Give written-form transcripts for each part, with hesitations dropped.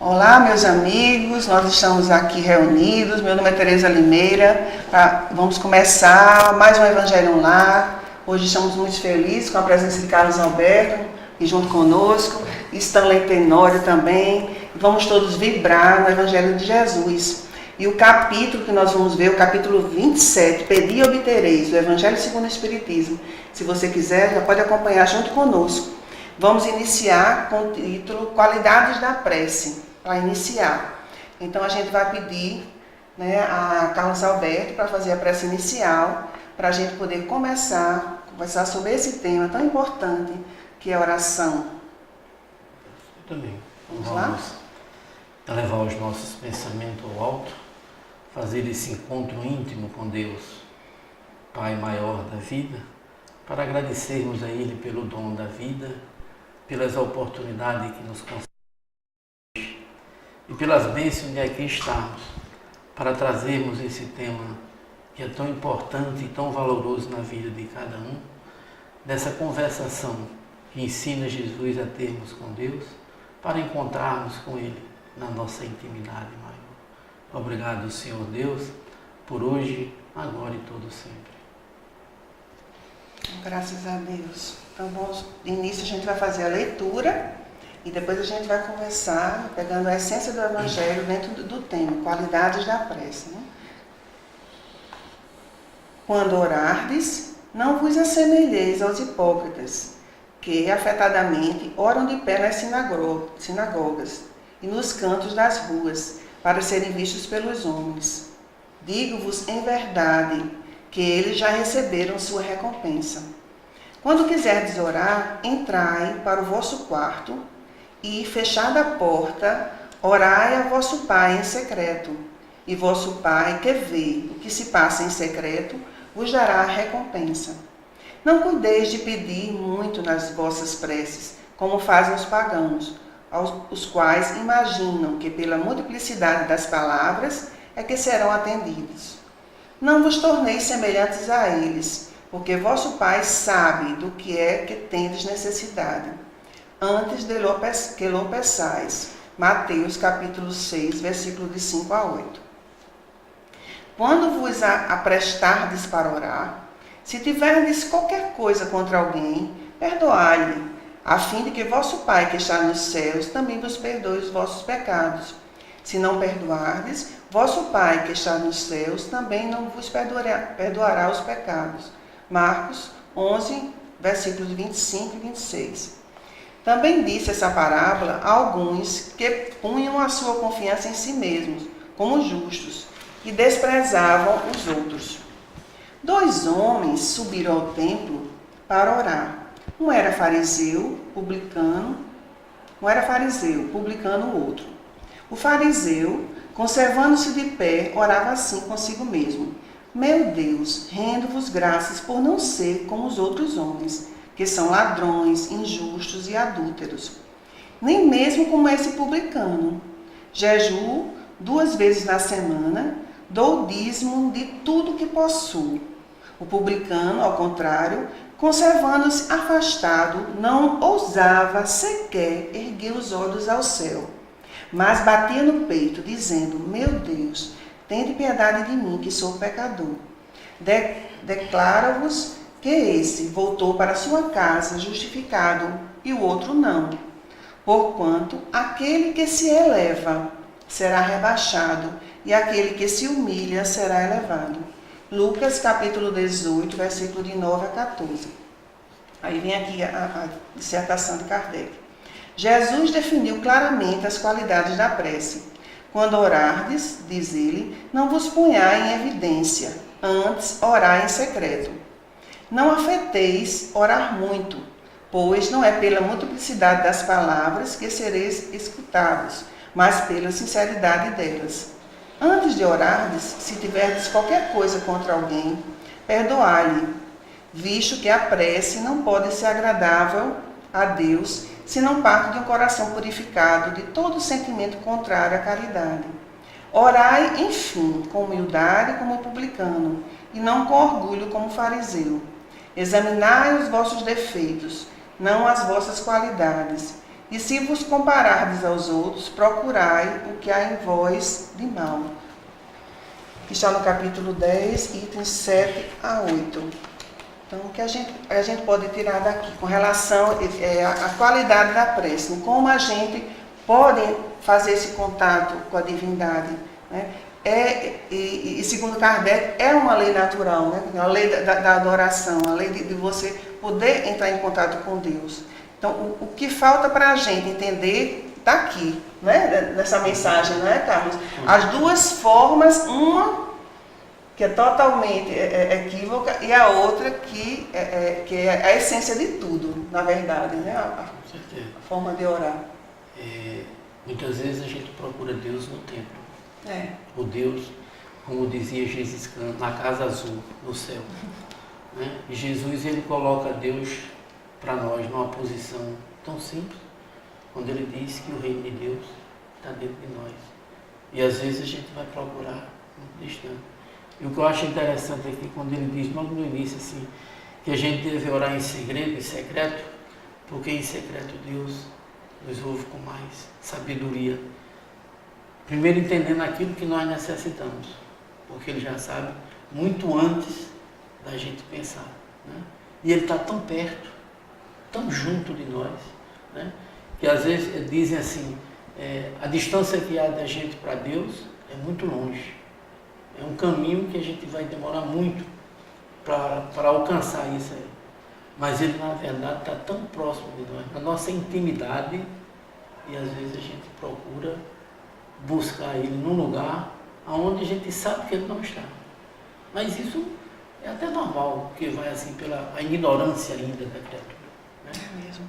Olá, meus amigos, nós estamos aqui reunidos. Meu nome é Tereza Limeira. Vamos começar mais um Evangelho no Lar. Hoje estamos muito felizes com a presença de Carlos Alberto e junto conosco, Stanley Tenório também. Vamos todos vibrar no Evangelho de Jesus. E o capítulo que nós vamos ver, o capítulo 27, Pedi e Obtereis, do Evangelho segundo o Espiritismo. Se você quiser, já pode acompanhar junto conosco. Vamos iniciar com o título Qualidades da Prece. Para iniciar. Então a gente vai pedir a Carlos Alberto para fazer a prece inicial, para a gente poder começar a conversar sobre esse tema tão importante que é a oração. Eu também. Vamos lá? Elevar os nossos pensamentos ao alto, fazer esse encontro íntimo com Deus, Pai maior da vida, para agradecermos a Ele pelo dom da vida, pelas oportunidades que nos concede e pelas bênçãos de aqui estarmos, para trazermos esse tema que é tão importante e tão valoroso na vida de cada um, dessa conversação que ensina Jesus a termos com Deus, para encontrarmos com Ele na nossa intimidade maior. Obrigado, Senhor Deus, por hoje, agora e todo sempre. Graças a Deus. Então, de início a gente vai fazer a leitura e depois a gente vai conversar, pegando a essência do Evangelho dentro do tema, qualidades da prece. Quando orardes, não vos assemelheis aos hipócritas, que afetadamente oram de pé nas sinagogas e nos cantos das ruas, para serem vistos pelos homens. Digo-vos em verdade, que eles já receberam sua recompensa. Quando quiserdes orar, entrai para o vosso quarto, e, fechada a porta, orai a vosso Pai em secreto, e vosso Pai, que vê o que se passa em secreto, vos dará a recompensa. Não cuideis de pedir muito nas vossas preces, como fazem os pagãos, os quais imaginam que pela multiplicidade das palavras é que serão atendidos. Não vos torneis semelhantes a eles, porque vosso Pai sabe do que é que tendes necessidade, antes de que lo peçais. Mateus capítulo 6, versículo de 5 a 8. Quando vos aprestardes para orar, se tiverdes qualquer coisa contra alguém, perdoai-lhe, a fim de que vosso Pai que está nos céus também vos perdoe os vossos pecados. Se não perdoardes, vosso Pai que está nos céus também não vos perdoará os pecados. Marcos 11, versículos 25 e 26. Também disse essa parábola a alguns que punham a sua confiança em si mesmos, como justos, e desprezavam os outros. 2 homens subiram ao templo para orar. Um era fariseu, publicano o outro. O fariseu, conservando-se de pé, orava assim consigo mesmo: Meu Deus, rendo-vos graças por não ser como os outros homens, que são ladrões, injustos e adúlteros, nem mesmo como esse publicano. Jejuo 2 vezes na semana, dou dízimo de tudo que possuo. O publicano, ao contrário, conservando-se afastado, não ousava sequer erguer os olhos ao céu, mas batia no peito, dizendo: Meu Deus, tende piedade de mim, que sou pecador. Declaro-vos que esse voltou para sua casa justificado, e o outro não. Porquanto aquele que se eleva será rebaixado, e aquele que se humilha será elevado. Lucas capítulo 18, versículo de 9 a 14. Aí vem aqui a dissertação de Kardec. Jesus definiu claramente as qualidades da prece. Quando orardes, diz ele, não vos ponhai em evidência, antes orai em secreto. Não afeteis orar muito, pois não é pela multiplicidade das palavras que sereis escutados, mas pela sinceridade delas. Antes de orardes, se tiverdes qualquer coisa contra alguém, perdoai-lhe, visto que a prece não pode ser agradável a Deus se não parte de um coração purificado de todo sentimento contrário à caridade. Orai, enfim, com humildade como publicano, e não com orgulho como fariseu. Examinai os vossos defeitos, não as vossas qualidades, E se vos comparardes aos outros, procurai o que há em vós de mal. Que está no capítulo 10, itens 7 a 8. Então, o que a gente pode tirar daqui com relação à qualidade da prece, como a gente pode fazer esse contato com a divindade, né? E segundo Kardec, é uma lei natural, né? A lei da adoração, a lei de você poder entrar em contato com Deus. Então, o que falta para a gente entender está aqui, né? Nessa mensagem, não é, Carlos? As duas formas, uma que é totalmente equívoca e a outra que é a essência de tudo, na verdade, né? A forma de orar. Muitas vezes a gente procura Deus no templo. O Deus, como dizia Jesus na casa azul, no céu. Né? E Jesus, ele coloca Deus para nós numa posição tão simples, quando ele diz que o reino de Deus está dentro de nós. E às vezes a gente vai procurar muito distante. E o que eu acho interessante aqui, quando ele diz logo no início assim, que a gente deve orar em segredo, em secreto, porque em secreto Deus nos ouve com mais sabedoria. Primeiro entendendo aquilo que nós necessitamos, porque Ele já sabe muito antes da gente pensar. Né? E Ele está tão perto, tão junto de nós, né? Que às vezes dizem assim, a distância que há da gente para Deus é muito longe. É um caminho que a gente vai demorar muito para alcançar isso aí. Mas Ele, na verdade, está tão próximo de nós, na nossa intimidade, e às vezes a gente procura buscar Ele num lugar onde a gente sabe que Ele não está. Mas isso é até normal, porque vai assim pela ignorância ainda da criatura. Né? É mesmo.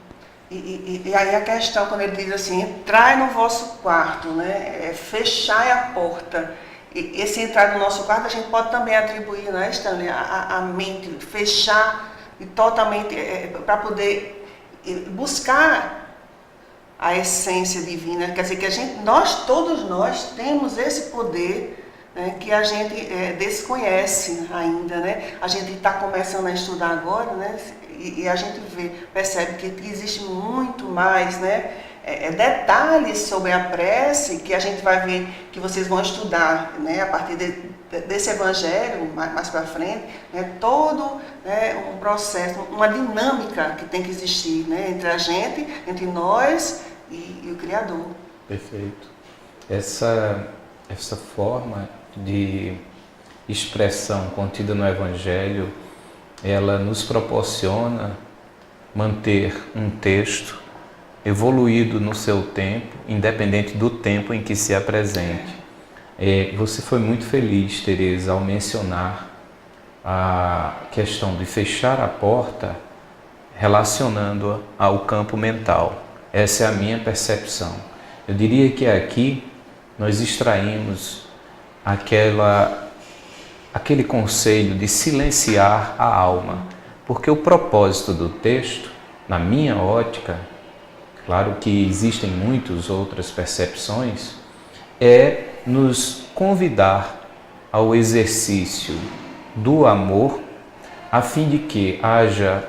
E aí a questão, quando ele diz assim, entrai no vosso quarto, né? Fechai a porta. E esse entrar no nosso quarto a gente pode também atribuir, né, Stanley, a mente, fechar e totalmente, para poder buscar a essência divina. Quer dizer, que todos nós temos esse poder, né, que a gente desconhece ainda, né? A gente está começando a estudar agora, né? E a gente percebe que existe muito mais, né? Detalhes sobre a prece que a gente vai ver, que vocês vão estudar, né? A partir desse evangelho, mais para frente, né? Todo, né, um processo, uma dinâmica que tem que existir, né? Entre a gente, entre nós e o Criador. Perfeito. Essa forma de expressão contida no Evangelho, ela nos proporciona manter um texto evoluído no seu tempo, independente do tempo em que se apresente. Você foi muito feliz, Tereza, ao mencionar a questão de fechar a porta, relacionando-a ao campo mental. Essa é a minha percepção. Eu diria que aqui nós extraímos aquele conselho de silenciar a alma, porque o propósito do texto, na minha ótica, claro que existem muitas outras percepções, é nos convidar ao exercício do amor, a fim de que haja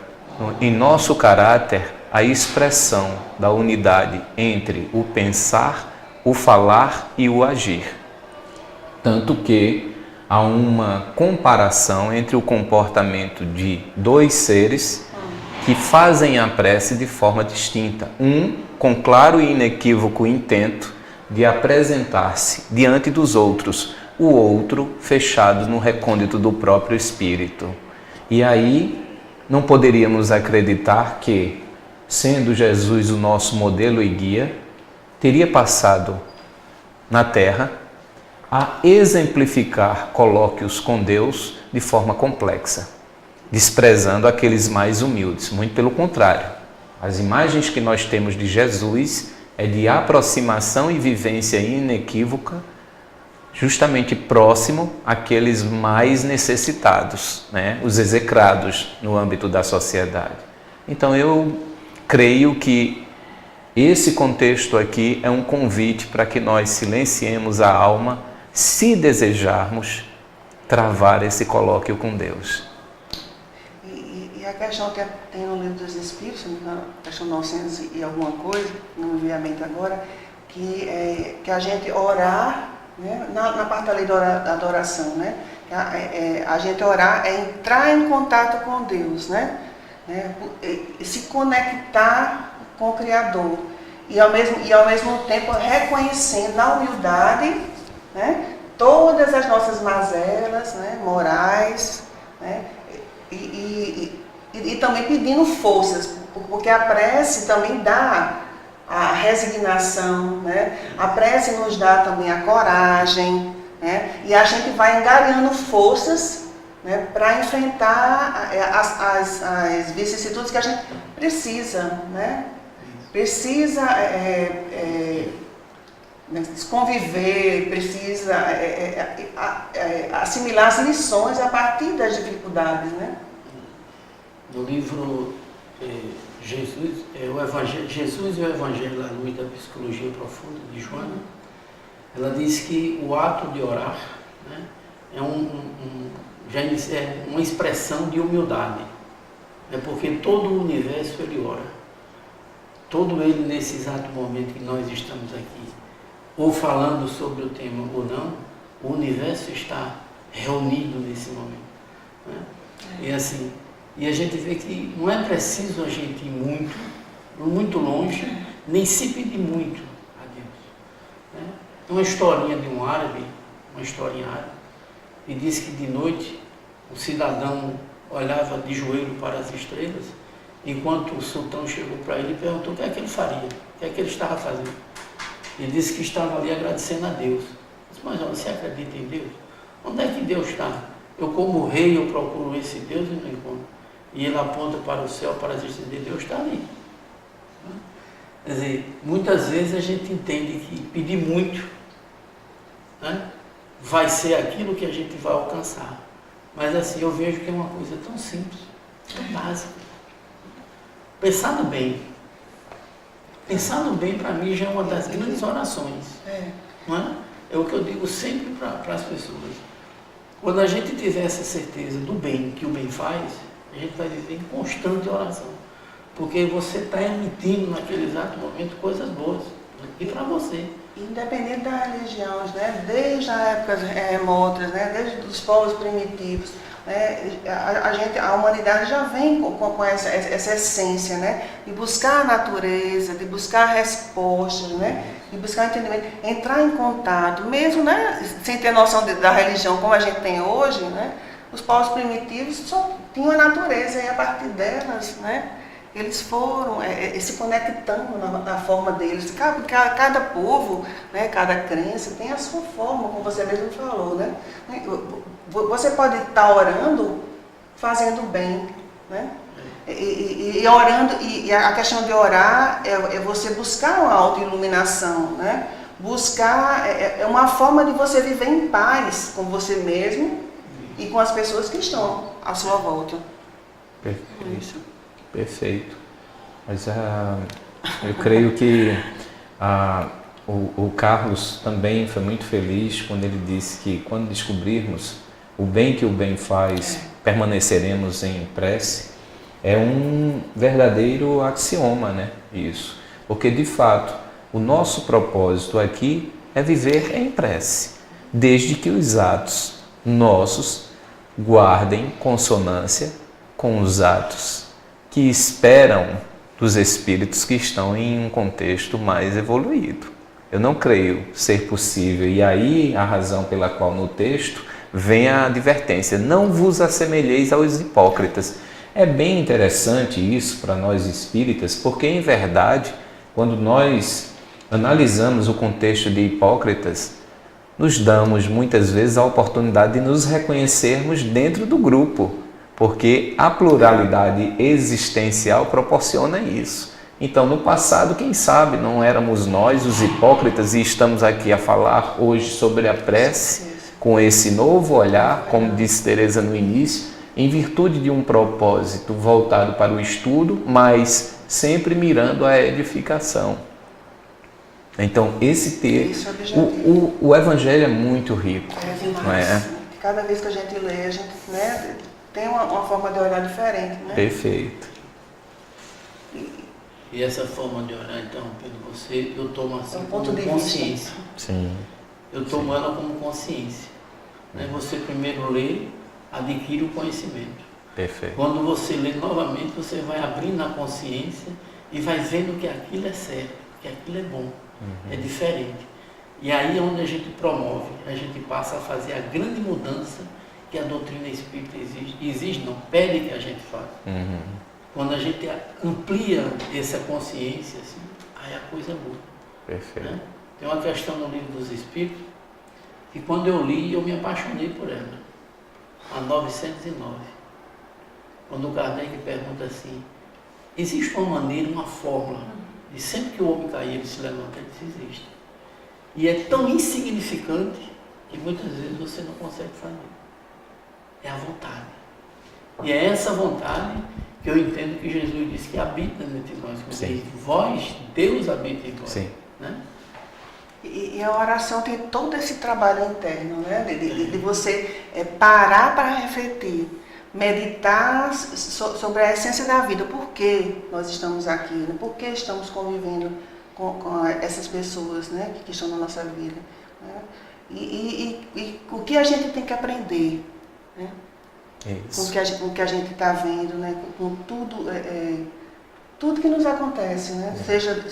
em nosso caráter a expressão da unidade entre o pensar, o falar e o agir. Tanto que há uma comparação entre o comportamento de dois seres que fazem a prece de forma distinta. Um com claro e inequívoco intento de apresentar-se diante dos outros, o outro fechado no recôndito do próprio espírito. E aí não poderíamos acreditar que, sendo Jesus o nosso modelo e guia, teria passado na Terra a exemplificar colóquios com Deus de forma complexa, desprezando aqueles mais humildes. Muito pelo contrário, as imagens que nós temos de Jesus é de aproximação e vivência inequívoca, justamente próximo àqueles mais necessitados, né? Os execrados no âmbito da sociedade. Então eu creio que esse contexto aqui é um convite para que nós silenciemos a alma, se desejarmos travar esse colóquio com Deus. E a questão que tem no Livro dos Espíritos, na questão 900 e alguma coisa, não me veio à mente agora, que a gente orar, né, na parte da lei da adoração, né, a gente orar é entrar em contato com Deus, né, se conectar com o Criador e ao mesmo tempo reconhecendo na humildade, né, todas as nossas mazelas, né, morais, né, e também pedindo forças, porque a prece também dá a resignação, né? A prece nos dá também a coragem, né? E a gente vai angariando forças, né, para enfrentar as vicissitudes que a gente precisa, né? Precisa conviver, precisa assimilar as lições a partir das dificuldades, né? No livro Jesus e o Evangelho da Luz da Psicologia Profunda, de Joana, ela diz que o ato de orar, né, é uma expressão de humildade, né, porque todo o universo ele ora, todo ele nesse exato momento que nós estamos aqui, ou falando sobre o tema ou não, o universo está reunido nesse momento, né? E assim, e a gente vê que não é preciso a gente ir muito longe, nem se pedir muito a Deus, né? Uma historinha de um árabe, e diz que de noite o cidadão olhava de joelho para as estrelas, enquanto o sultão chegou para ele e perguntou o que é que ele faria, o que é que ele estava fazendo. Ele disse que estava ali agradecendo a Deus. Disse, mas olha, você acredita em Deus? Onde é que Deus está? Eu como rei, eu procuro esse Deus e não encontro. E ele aponta para o céu, para as estrelas, e Deus está ali. Quer dizer, muitas vezes a gente entende que pedir muito, né, vai ser aquilo que a gente vai alcançar. Mas assim, eu vejo que é uma coisa tão simples, tão básica. Pensando bem para mim já é uma das grandes orações. Não é? É o que eu digo sempre para as pessoas. Quando a gente tiver essa certeza do bem que o bem faz, a gente vai viver em constante oração. Porque você está emitindo naquele exato momento coisas boas. E para você. Independente das religiões, né? Desde as épocas remotas, né? Desde os povos primitivos, né? A humanidade já vem com essa essência, né? De buscar a natureza, de buscar respostas, né? De buscar entendimento, entrar em contato, mesmo, né? Sem ter noção da religião como a gente tem hoje, né? Os povos primitivos só tinham a natureza e a partir delas, né, eles foram se conectando na forma deles. Cada povo, né, cada crença tem a sua forma, como você mesmo falou, né? Você pode estar orando, fazendo bem, né? E orando, e a questão de orar é você buscar uma autoiluminação, né? Buscar, é uma forma de você viver em paz com você mesmo e com as pessoas que estão à sua volta. Perfeito. Isso. Perfeito. Mas eu creio que o Carlos também foi muito feliz quando ele disse que quando descobrirmos o bem que o bem faz, permaneceremos em prece. É um verdadeiro axioma, né? Isso. Porque, de fato, o nosso propósito aqui é viver em prece, desde que os atos nossos guardem consonância com os atos que esperam dos espíritos que estão em um contexto mais evoluído. Eu não creio ser possível, e aí a razão pela qual no texto vem a advertência, não vos assemelheis aos hipócritas. É bem interessante isso para nós espíritas, porque em verdade, quando nós analisamos o contexto de Hipócritas, nos damos muitas vezes a oportunidade de nos reconhecermos dentro do grupo, porque a pluralidade existencial proporciona isso. Então, no passado, quem sabe, não éramos nós os hipócritas e estamos aqui a falar hoje sobre a prece com esse novo olhar, como disse Teresa no início, em virtude de um propósito voltado para o estudo, mas sempre mirando a edificação. Então, esse texto, o Evangelho é muito rico. Demais. Não é? Cada vez que a gente lê, a gente, né, tem uma forma de olhar diferente, né? Perfeito. E essa forma de olhar, interrompendo você, eu tomo assim ponto como de consciência. Sim. Eu tomo ela como consciência. Né? Você primeiro lê, adquire o conhecimento. Perfeito. Quando você lê novamente, você vai abrindo a consciência e vai vendo que aquilo é certo, que aquilo é bom, é diferente. E aí é onde a gente promove, a gente passa a fazer a grande mudança que a doutrina espírita exige não, pede que a gente faça. Quando a gente amplia essa consciência, assim, aí a coisa muda. Perfeito. Né? Tem uma questão no Livro dos Espíritos, que quando eu li, eu me apaixonei por ela. A 909. Quando o Kardec pergunta assim, existe uma maneira, uma fórmula, de sempre que o homem cair, ele se levanta, ele se existe. E é tão insignificante que muitas vezes você não consegue fazer. É a vontade. E é essa vontade que eu entendo que Jesus disse que habita entre nós. Diz, vós, Deus habita em vós. Sim. Né? E a oração tem todo esse trabalho interno, né? De você parar para refletir, meditar sobre a essência da vida, por que nós estamos aqui, né? Por que estamos convivendo com essas pessoas, né? Que estão na nossa vida. Né? E o que a gente tem que aprender, né? Isso. Com o que a gente está vendo, né? Com tudo, tudo que nos acontece, né? Seja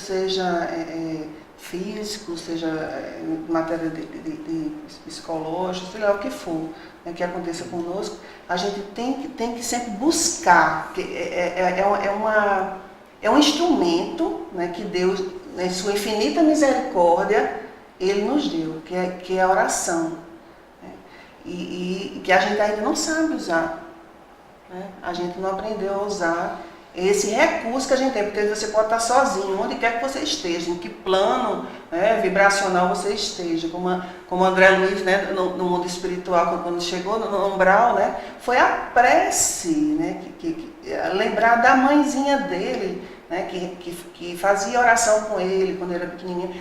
físico, seja matéria de psicológico, sei lá o que for, né, que aconteça conosco, a gente tem que sempre buscar, que é um instrumento, né, que Deus, em sua infinita misericórdia, Ele nos deu, que é a oração, né, e que a gente ainda não sabe usar, né, a gente não aprendeu a usar esse recurso que a gente tem, porque você pode estar sozinho, onde quer que você esteja, em que plano, né, vibracional você esteja, como André Luiz, né, no mundo espiritual, quando chegou no umbral, né, foi a prece, né, lembrar da mãezinha dele, né, que fazia oração com ele quando ele era pequenininho.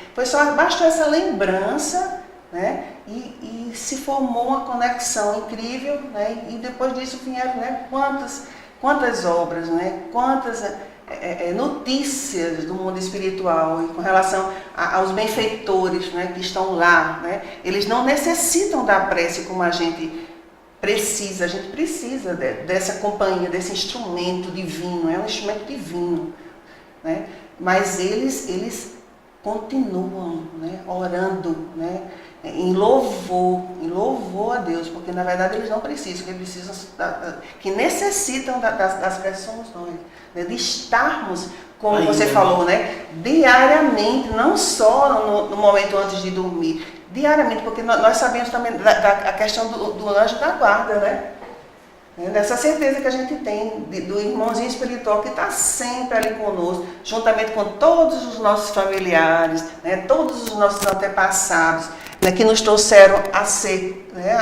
Bastou essa lembrança, né, e se formou uma conexão incrível, né, e depois disso vieram, né, quantas obras, né? Quantas notícias do mundo espiritual com relação aos benfeitores, né? Que estão lá. Né? Eles não necessitam da prece como a gente precisa dessa companhia, desse instrumento divino, é um instrumento divino. Né? Mas eles continuam, né? Orando, né? Em louvor a Deus, porque na verdade eles não precisam, que necessitam das preces somos nós, né? De estarmos, como você falou, né? Diariamente, não só no momento antes de dormir, diariamente, porque nós sabemos também da questão do anjo da guarda, né? Dessa certeza que a gente tem do irmãozinho espiritual que está sempre ali conosco, juntamente com todos os nossos familiares, né? Todos os nossos antepassados, né, que nos trouxeram a ser, né,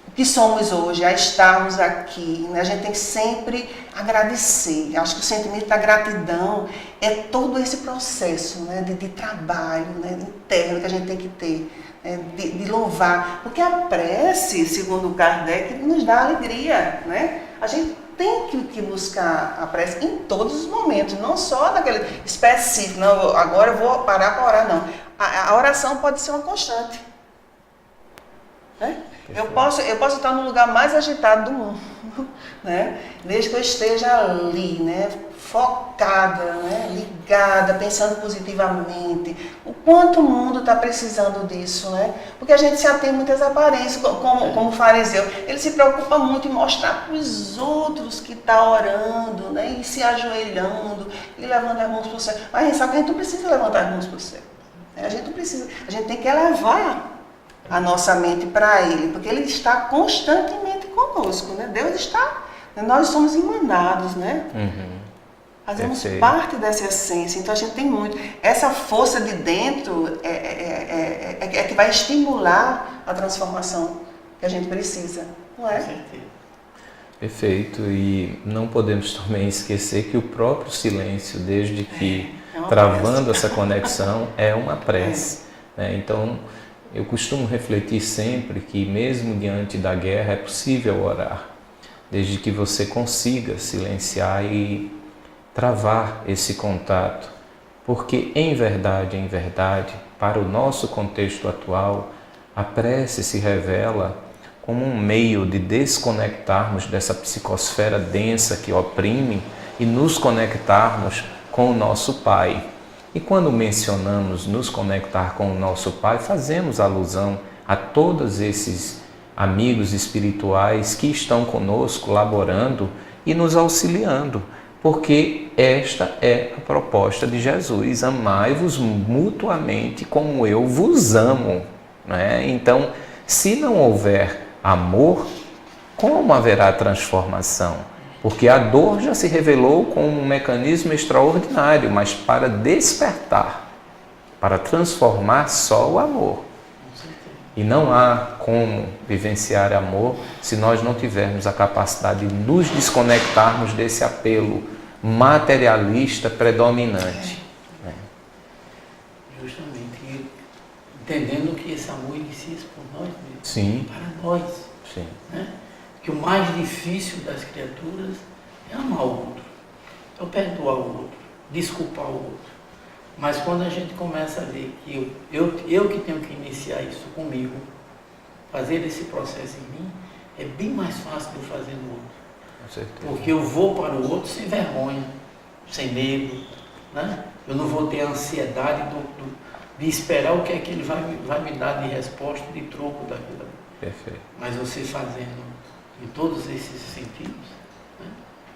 o que somos hoje, a estarmos aqui. Né? A gente tem que sempre agradecer. Acho que o sentimento da gratidão é todo esse processo, né, de trabalho, né, interno que a gente tem que ter, né, de louvar. Porque a prece, segundo Kardec, nos dá alegria. Né? A gente tem que buscar a prece em todos os momentos, não só naquele específico, não, agora eu vou parar para orar, não. A oração pode ser uma constante. Né? Eu posso estar no lugar mais agitado do mundo, né? Desde que eu esteja ali, né? Focada, né? Ligada, pensando positivamente. O quanto o mundo está precisando disso, né? Porque a gente se atém muitas aparências, como o fariseu. Ele se preocupa muito em mostrar para os outros que está orando, né? E se ajoelhando, e levando as mãos para o céu. Mas a gente sabe que a gente não precisa levantar as mãos para o céu. A gente não precisa, a gente tem que elevar a nossa mente para Ele, porque Ele está constantemente conosco, né? Deus está, nós somos emanados, né? Fazemos parte dessa essência, então a gente tem muito. Essa força de dentro é que vai estimular a transformação que a gente precisa, não é? Com certeza. Perfeito, e não podemos também esquecer que o próprio silêncio, desde que prece. Essa conexão, é uma prece. Né? Então, eu costumo refletir sempre que mesmo diante da guerra é possível orar. desde que você consiga silenciar e travar esse contato, porque em verdade, para o nosso contexto atual, a prece se revela como um meio de desconectarmos dessa psicosfera densa que oprime e nos conectarmos com o nosso Pai. E quando mencionamos nos conectar com o nosso Pai, fazemos alusão a todos esses amigos espirituais que estão conosco, laborando e nos auxiliando, porque esta é a proposta de Jesus: amai-vos mutuamente como eu vos amo. Então, se não houver amor, como haverá transformação? Porque a dor já se revelou como um mecanismo extraordinário, mas para despertar, para transformar, só o amor. E não há como vivenciar amor se nós não tivermos a capacidade de nos desconectarmos desse apelo materialista predominante. Justamente, entendendo que esse amor inicia por nós mesmos. Sim. Para nós. Sim. Né? Que o mais difícil das criaturas é amar o outro, é perdoar o outro, desculpar o outro. Mas quando a gente começa a ver que eu que tenho que iniciar isso comigo, fazer esse processo em mim, é bem mais fácil do fazer no outro. Com certeza. Porque eu vou para o outro sem vergonha, sem medo, né? Eu não vou ter a ansiedade de esperar o que é que ele vai me dar de resposta, de troco daquilo. Perfeito. Mas você fazendo em todos esses sentidos, né?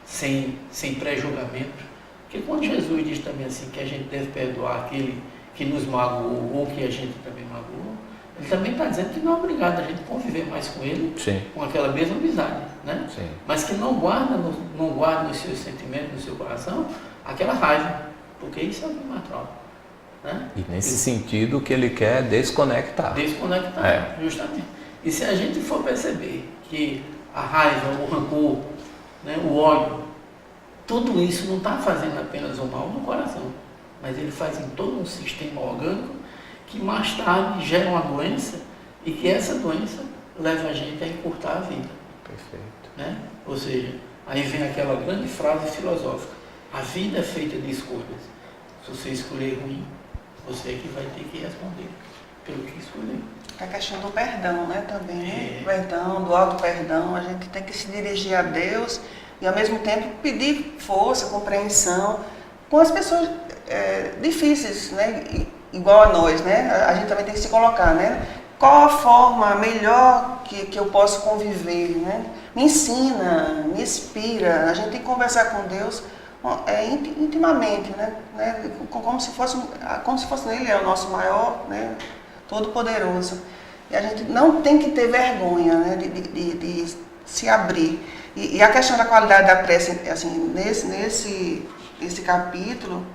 sem pré-julgamento. Porque quando Jesus diz também assim que a gente deve perdoar aquele que nos magoou ou que a gente também magoou, ele também está dizendo que não é obrigado a gente conviver mais com ele, Sim. com aquela mesma amizade, né? Sim. Mas que não guarda nos seus sentimentos, no seu coração, aquela raiva, porque isso é o que mata, né? E nesse sentido que ele quer desconectar. Desconectar, justamente. E se a gente for perceber que a raiva, o rancor, né, o ódio, tudo isso não está fazendo apenas o mal no coração, mas ele faz em todo um sistema orgânico que mais tarde gera uma doença e que essa doença leva a gente a encurtar a vida. Perfeito. Né? Ou seja, aí vem aquela grande frase filosófica: a vida é feita de escolhas. Se você escolher ruim, você é que vai ter que responder pelo que escolher. A questão do perdão, né, também, né? Do perdão, do auto-perdão, a gente tem que se dirigir a Deus e ao mesmo tempo pedir força, compreensão com as pessoas difíceis, né, igual a nós, né? A gente também tem que se colocar, né? Qual a forma melhor que eu posso conviver, né? Me ensina, me inspira, a gente tem que conversar com Deus intimamente, né? Como se fosse Ele é o nosso maior, né? Todo-poderoso. E a gente não tem que ter vergonha, né, de se abrir. E a questão da qualidade da prece, assim, nesse capítulo,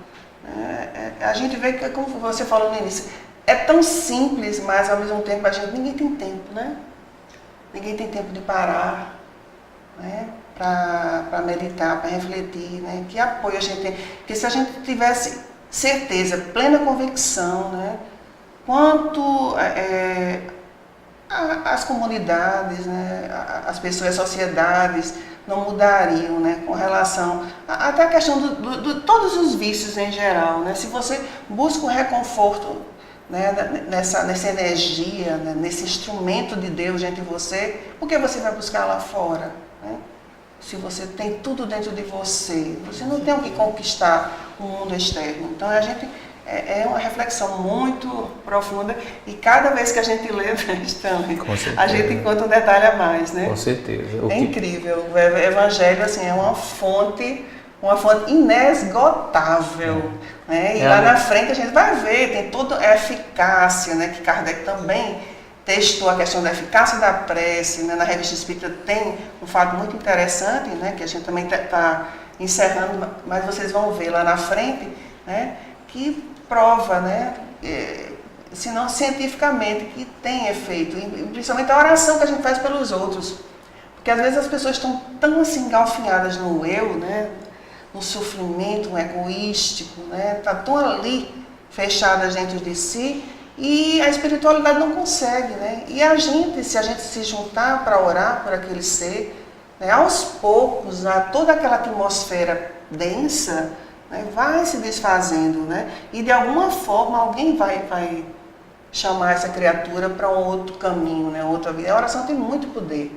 a gente vê que, como você falou no início, é tão simples, mas ao mesmo tempo ninguém tem tempo, né? Ninguém tem tempo de parar, né, para meditar, para refletir, né? Que apoio a gente tem. Porque se a gente tivesse certeza, plena convicção, né, quanto as comunidades, né, as pessoas, as sociedades não mudariam, né, com relação até a questão de todos os vícios em geral, né? Se você busca o reconforto, né, nessa energia, né, nesse instrumento de Deus dentro de você, por que você vai buscar lá fora, né? Se você tem tudo dentro de você, você não tem o que conquistar o mundo externo. Então a gente é uma reflexão muito profunda e cada vez que a gente lê, a gente encontra um detalhe a mais, né? Com certeza. Incrível. O Evangelho, assim, é uma fonte inesgotável, né? E lá na frente a gente vai ver, tem toda a eficácia, né? Que Kardec também testou a questão da eficácia da prece, né? Na Revista Espírita tem um fato muito interessante, né? Que a gente também está encerrando, mas vocês vão ver lá na frente, né? Que prova, né, se não cientificamente, que tem efeito, principalmente a oração que a gente faz pelos outros, porque às vezes as pessoas estão tão assim engalfinhadas no eu, né, no sofrimento, no egoístico, né, tá tão ali fechadas dentro de si e a espiritualidade não consegue, né, e se a gente se juntar para orar por aquele ser, né, aos poucos, toda aquela atmosfera densa, né, vai se desfazendo, né, e de alguma forma alguém vai chamar essa criatura para um outro caminho, né, outra vida. A oração tem muito poder,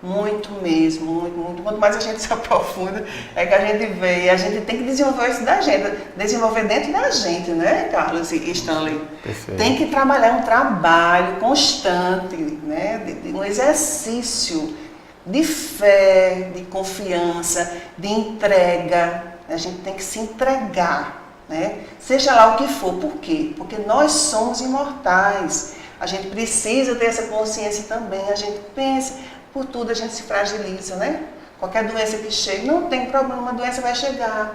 muito mesmo, muito. Quanto mais a gente se aprofunda, é que a gente vê, e a gente tem que desenvolver isso da gente, desenvolver dentro da gente, né, Carlos e Stanley? Perfeito. Tem que trabalhar um trabalho constante, né, de um exercício de fé, de confiança, de entrega. A gente tem que se entregar, né? Seja lá o que for. Por quê? Porque nós somos imortais. A gente precisa ter essa consciência também. A gente pensa, por tudo a gente se fragiliza, né? Qualquer doença que chegue, não tem problema, uma doença vai chegar.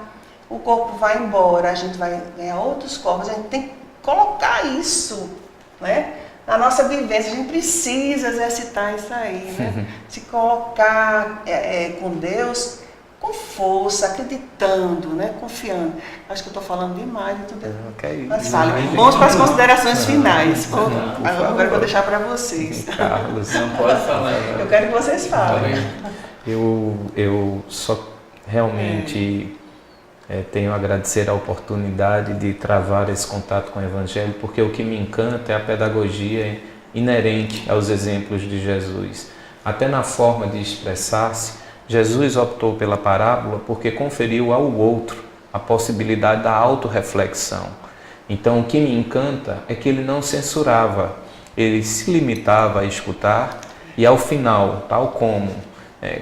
O corpo vai embora, a gente vai ganhar outros corpos. A gente tem que colocar isso, né, na nossa vivência. A gente precisa exercitar isso aí, né? Se colocar com Deus, com força, acreditando, né? Confiando. Acho que eu estou falando demais e tudo. Mas fale. Vamos para as considerações finais. Agora eu vou deixar para vocês. Carlos, Não pode falar. Eu quero que vocês falem. Eu só realmente tenho a agradecer a oportunidade de travar esse contato com o Evangelho, porque o que me encanta é a pedagogia inerente aos exemplos de Jesus. Até na forma de expressar-se, Jesus optou pela parábola porque conferiu ao outro a possibilidade da autorreflexão. Então, o que me encanta é que ele não censurava, ele se limitava a escutar e, ao final, tal como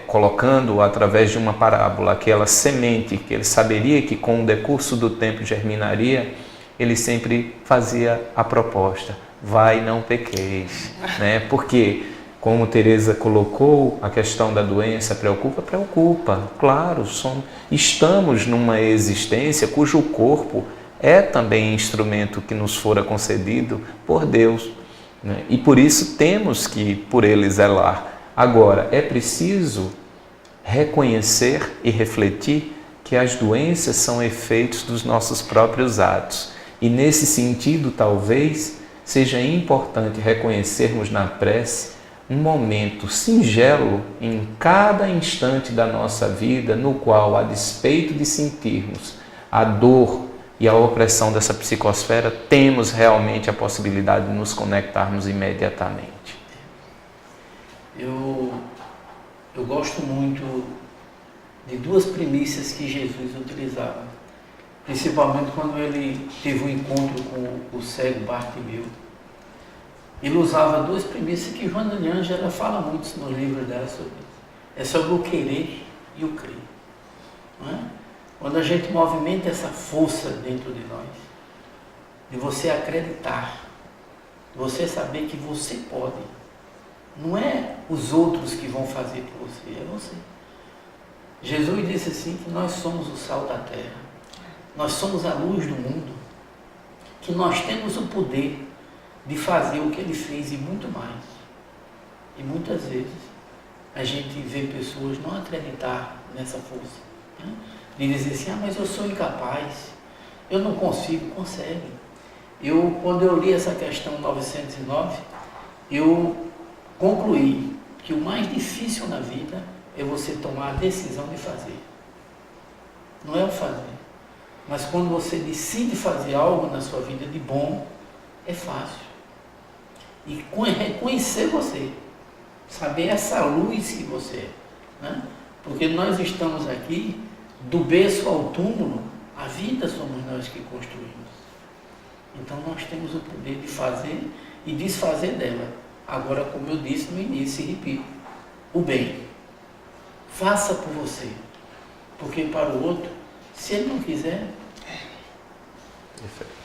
colocando através de uma parábola aquela semente que ele saberia que com o decurso do tempo germinaria, ele sempre fazia a proposta: vai, não pequeis, né? Porque, como Teresa colocou, a questão da doença preocupa, claro, estamos numa existência cujo corpo é também instrumento que nos fora concedido por Deus, né? E por isso temos que por ele zelar. Agora, é preciso reconhecer e refletir que as doenças são efeitos dos nossos próprios atos. E nesse sentido, talvez, seja importante reconhecermos na prece um momento singelo em cada instante da nossa vida, no qual, a despeito de sentirmos a dor e a opressão dessa psicosfera, temos realmente a possibilidade de nos conectarmos imediatamente. Eu gosto muito de duas premissas que Jesus utilizava, principalmente quando ele teve um encontro com o cego Bartimeu. Ele usava duas premissas que Joana de Ângela fala muito nos livros dela sobre isso. É sobre o querer e o crer. Não é? Quando a gente movimenta essa força dentro de nós, de você acreditar, de você saber que você pode. Não é os outros que vão fazer por você, é você. Jesus disse assim que nós somos o sal da terra, nós somos a luz do mundo, que nós temos o poder de fazer o que ele fez e muito mais. E muitas vezes a gente vê pessoas não acreditar nessa força, né? De dizer assim, mas eu sou incapaz, eu não consigo. Consegue. Quando eu li essa questão 909, eu concluí que o mais difícil na vida é você tomar a decisão de fazer. Não é o fazer, mas quando você decide fazer algo na sua vida de bom, é fácil. E reconhecer você, saber essa luz que você é, né? Porque nós estamos aqui, do berço ao túmulo, a vida somos nós que construímos. Então nós temos o poder de fazer e desfazer dela. Agora, como eu disse no início e repito, o bem, faça por você, porque para o outro, se ele não quiser... Perfeito.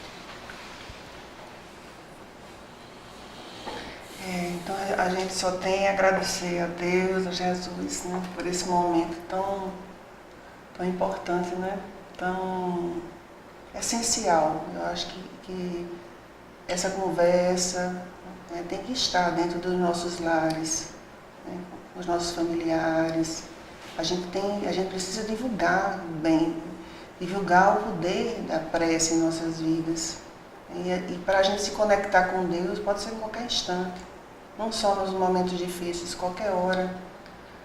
Então a gente só tem a agradecer a Deus, a Jesus, né, por esse momento tão importante, né, tão essencial. Eu acho que essa conversa, né, tem que estar dentro dos nossos lares, né, com os nossos familiares. A gente precisa divulgar bem, divulgar o poder da prece em nossas vidas. E para a gente se conectar com Deus pode ser em qualquer instante, não só nos momentos difíceis, qualquer hora.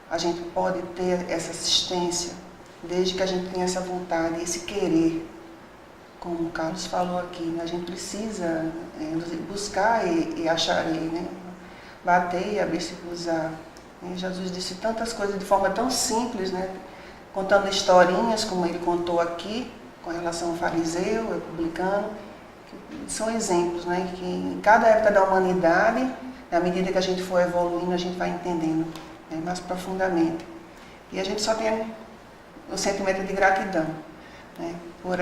a gente pode ter essa assistência, desde que a gente tenha essa vontade, esse querer. Como o Carlos falou aqui, né? A gente precisa buscar e acharei, né? Bater e abrir-se-vos-á. Jesus disse tantas coisas de forma tão simples, né? Contando historinhas, como ele contou aqui, com relação ao fariseu, ao publicano, que são exemplos, né? Que em cada época da humanidade, na medida que a gente for evoluindo, a gente vai entendendo, né? Mais profundamente. E a gente só tem o sentimento de gratidão, né? Por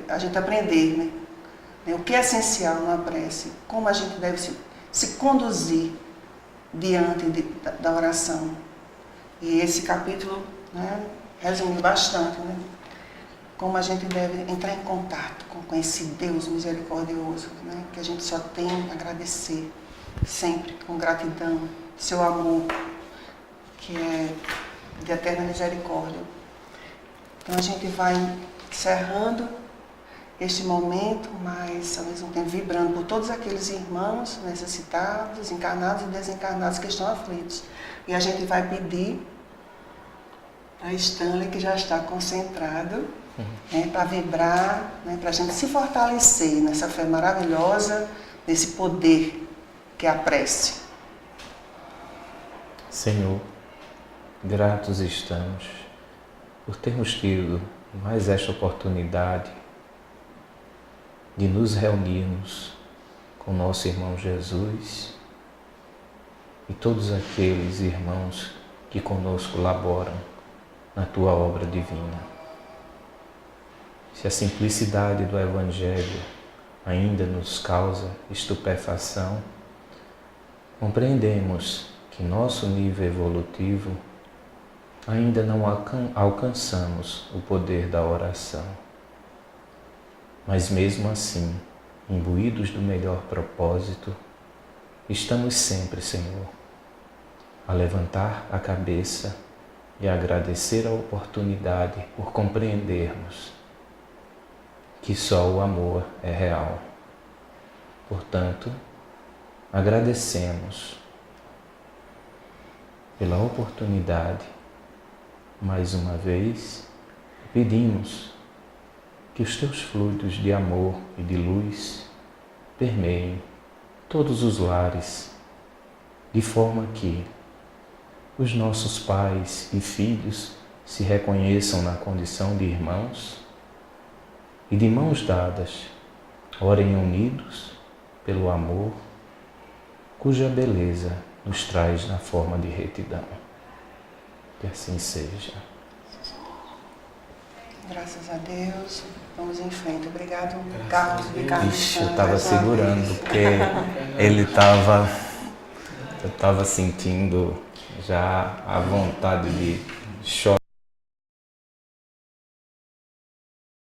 a gente aprender, né? O que é essencial numa prece, como a gente deve se conduzir diante da oração. E esse capítulo, né, resume bastante, né, como a gente deve entrar em contato com esse Deus misericordioso, né, que a gente só tem a agradecer, sempre com gratidão, seu amor, que é de eterna misericórdia. Então a gente vai encerrando este momento, mas ao mesmo tempo vibrando por todos aqueles irmãos necessitados, encarnados e desencarnados que estão aflitos. E a gente vai pedir a Stanley, que já está concentrado, né, para vibrar, né, para a gente se fortalecer nessa fé maravilhosa, nesse poder que é a prece. Senhor, gratos estamos por termos tido mais esta oportunidade de nos reunirmos com nosso irmão Jesus e todos aqueles irmãos que conosco laboram na Tua obra divina. Se a simplicidade do Evangelho ainda nos causa estupefação, compreendemos que nosso nível evolutivo ainda não alcançamos o poder da oração. Mas mesmo assim, imbuídos do melhor propósito, estamos sempre, Senhor, a levantar a cabeça e a agradecer a oportunidade por compreendermos que só o amor é real. Portanto, agradecemos pela oportunidade, mais uma vez, pedimos que os Teus fluidos de amor e de luz permeiem todos os lares, de forma que os nossos pais e filhos se reconheçam na condição de irmãos e de mãos dadas, orem unidos pelo amor, cuja beleza nos traz na forma de retidão. Que assim seja. Graças a Deus. Vamos em frente. Obrigado, Carlos. Ixi, eu estava segurando, porque eu estava sentindo já a vontade de chorar.